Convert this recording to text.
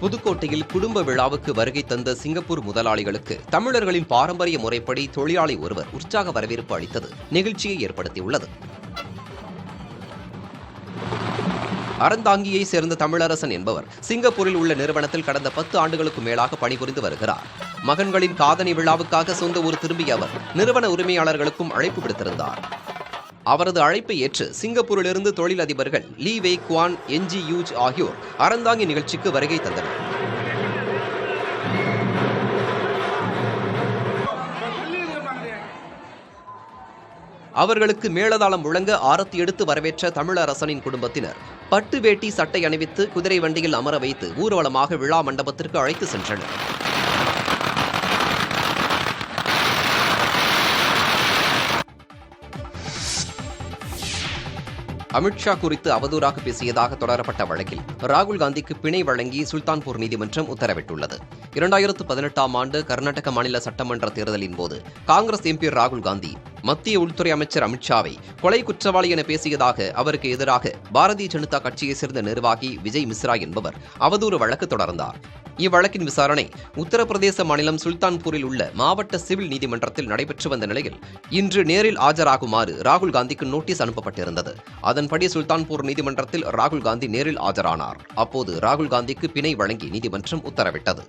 புதுக்கோட்டையில் குடும்ப விழாவுக்கு வருகை தந்த சிங்கப்பூர் முதலாளிகளுக்கு தமிழர்களின் பாரம்பரிய முறைப்படி தொழிலாளி ஒருவர் உற்சாக வரவேற்பு அளித்தது நிகழ்ச்சியை ஏற்படுத்தியுள்ளது. அறந்தாங்கியை சேர்ந்த தமிழரசன் என்பவர் சிங்கப்பூரில் உள்ள நிறுவனத்தில் கடந்த 10 ஆண்டுகளுக்கு மேலாக பணிபுரிந்து வருகிறார். மகன்களின் காதணி விழாவுக்காக சொந்த ஊர் திரும்பிய அவர் நிறுவன உரிமையாளர்களுக்கும் அழைப்பு விடுத்திருந்தார். அவரது அழைப்பை ஏற்று சிங்கப்பூரிலிருந்து தொழிலதிபர்கள் லீ வே குவான், என்ஜி யூஜ் ஆகியோர் அறந்தாங்கி நிகழ்ச்சிக்கு வருகை தந்தனர். அவர்களுக்கு மேளதாளம் முழங்க ஆரத்தி எடுத்து வரவேற்ற தமிழரசனின் குடும்பத்தினர் பட்டு வேட்டி சட்டை அணிவித்து குதிரை வண்டியில் அமர வைத்து ஊர்வலமாக விழா மண்டபத்திற்கு அழைத்து சென்றனர். அமித்ஷா குறித்து அவதூறாக பேசியதாக தொடரப்பட்ட வழக்கில் ராகுல் காந்திக்கு பிணை வழங்கி சுல்தான்பூர் நீதிமன்றம் உத்தரவிட்டுள்ளது. 2018ஆம் ஆண்டு கர்நாடக மாநில சட்டமன்ற தேர்தலின் போது காங்கிரஸ் எம்பி ராகுல் காந்தி மத்திய உள்துறை அமைச்சர் அமித்ஷாவை கொலை குற்றவாளி என பேசியதாக அவருக்கு எதிராக பாரதிய ஜனதா கட்சியைச் சேர்ந்த நிர்வாகி விஜய் மிஸ்ரா என்பவர் அவதூறு வழக்கு தொடர்ந்தார். இவ்வழக்கின் விசாரணை உத்தரப்பிரதேச மாநிலம் சுல்தான்பூரில் உள்ள மாவட்ட சிவில் நீதிமன்றத்தில் நடைபெற்று வந்த நிலையில் இன்று நேரில் ஆஜராகுமாறு ராகுல் காந்திக்கு நோட்டீஸ் அனுப்பப்பட்டிருந்தது. அதன்படி சுல்தான்பூர் நீதிமன்றத்தில் ராகுல் காந்தி நேரில் ஆஜரானார். அப்போது ராகுல் காந்திக்கு பிணை வழங்கி நீதிமன்றம் உத்தரவிட்டது.